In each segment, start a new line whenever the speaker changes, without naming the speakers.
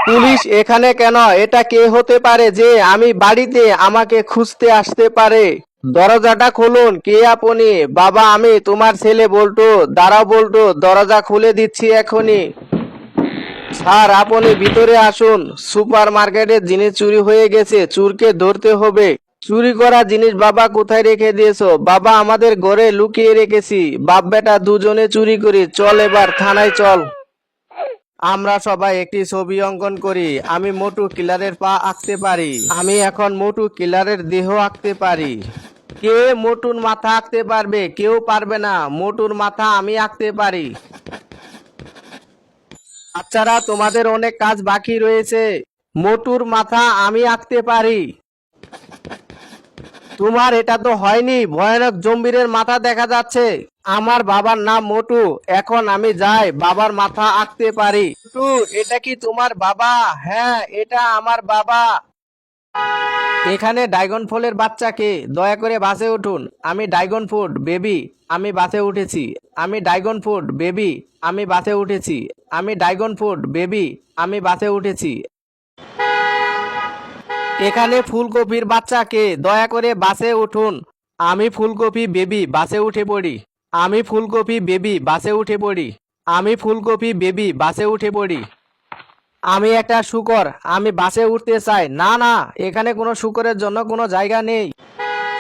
Police এখানে কেন? এটা কে হতে পারে যে আমি বাড়িতে আমাকে খুঁজতে আসতে পারে? দরজাটা খুলুন, কে আপনি? বাবা, আমি তোমার ছেলে বল্টু। দাঁড়াও বল্টু, দরজা খুলে দিচ্ছি এখনই। স্যার, আপনি ভিতরে আসুন। সুপার মার্কেটের জিনিস চুরি হয়ে গেছে, চোরকে ধরতে হবে। চুরি করা জিনিস বাবা কোথায় রেখে দিয়েছো? বাবা, আমাদের ঘরে লুকিয়ে রেখেছি। বাপ বেটা দুজনে চুরি করি, চল এবার থানায় চল। আমরা সবাই একটি ছবি অঙ্কন করি। আমি মোটু কিলারের পা আঁকতে পারি। আমি এখন মোটু কিলারের দেহ আঁকতে পারি। কে মোটুর মাথা আঁকতে পারবে? কেউ পারবে না। মোটুর মাথা আমি আঁকতে পারি। বাচ্চারা, তোমাদের অনেক কাজ বাকি রয়েছে। মোটুর মাথা আমি আঁকতে পারি। তোমার এটা তো হয়নি, ভয়ানক জম্বিরের মাথা দেখা যাচ্ছে। আমার বাবার নাম মোটু। এখন আমি যাই, বাবার মাথা আঁকতে পারি। মোটু, এটা কি তোমার বাবা? হ্যাঁ, এটা আমার বাবা। এখানে ড্রাগন ফলের বাচ্চাকে, দয়া করে বাসে উঠুন। আমি ড্রাগন ফ্রুট বেবি, আমি বাসে উঠেছি। আমি ড্রাগন ফ্রুট বেবি, আমি বাসে উঠেছি। আমি ড্রাগন ফ্রুট বেবি, আমি বাসে উঠেছি। এখানে ফুলকপির বাচ্চাকে, দয়া করে বাসে উঠুন। আমি ফুলকপি বেবি, বাসে উঠে পড়ি। আমি ফুলকপি বেবি, বাসে উঠে পড়ি। আমি ফুলকপি বেবি, বাসে উঠে পড়ি। আমি একটা শূকর, আমি বাসে উঠতে চাই। না না, এখানে কোনো শূকরের জন্য কোনো জায়গা নেই।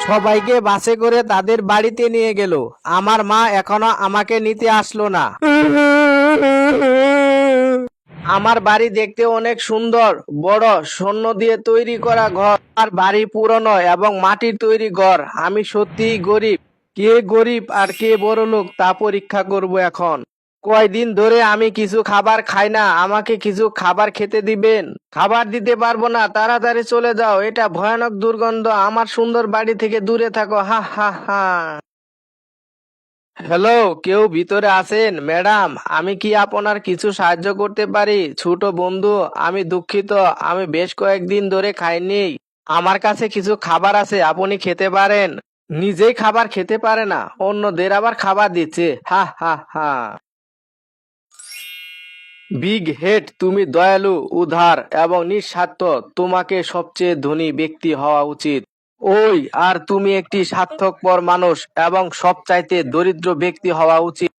সবাইকে বাসে করে তাদের বাড়িতে নিয়ে গেল। আমার মা এখনো আমাকে নিতে আসলো না। আমার বাড়ি দেখতে অনেক সুন্দর, বড়, স্বর্ণ দিয়ে তৈরি করা ঘর। আমার বাড়ি পুরনো এবং মাটির তৈরি ঘর। আমি সত্যিই গরিব। কে গরিব আর কে বড় লোক তা পরীক্ষা করব এখন। কয়দিন ধরে আমি কিছু খাবার খাই না, আমাকে কিছু খাবার খেতে দিবেন। খাবার দিতে পারবো না, তাড়াতাড়ি চলে যাও, এটা ভয়ানক দুর্গন্ধ। আমার সুন্দর বাড়ি থেকে দূরে থাকো, হা হা হা। হ্যালো, কেউ ভিতরে আছেন? ম্যাডাম, আমি কি আপনার কিছু সাহায্য করতে পারি? ছোট বন্ধু, আমি দুঃখিত, আমি বেশ কয়েকদিন ধরে খাইনি। আমার কাছে কিছু খাবার আছে, আপনি খেতে পারেন। নিজেই খাবার খেতে পারে না, অন্যদের আবার খাবার দিচ্ছে, হা হা হা। বিগ হেড, তুমি দয়ালু, উদার এবং নিঃস্বার্থ। তোমাকে সবচেয়ে ধনী ব্যক্তি হওয়া উচিত। ওই, আর তুমি একটি স্বার্থপর মানুষ এবং সবচাইতে দরিদ্র ব্যক্তি হওয়া উচিত।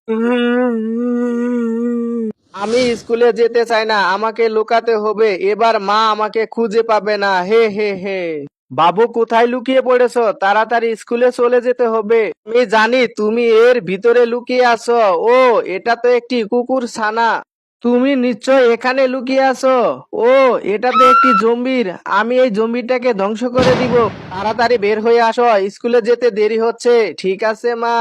আমি স্কুলে যেতে চাই না, আমাকে লুকাতে হবে। এবার মা আমাকে খুঁজে পাবে না, হে হে হে। বাবু, কোথায় লুকিয়ে পড়েছো? তাড়াতাড়ি স্কুলে চলে যেতে হবে। আমি জানি তুমি এর ভিতরে লুকিয়ে আছো। ও, এটা তো একটি কুকুর ছানা। তুমি নিশ্চয় এখানে লুকিয়ে আছো। ও, এটা তো একটি জম্বির। আমি এই জম্বিটাকে ধ্বংস করে দিব। তাড়াতাড়ি বের হয়ে আসো, স্কুলে যেতে দেরি হচ্ছে। ঠিক আছে মা।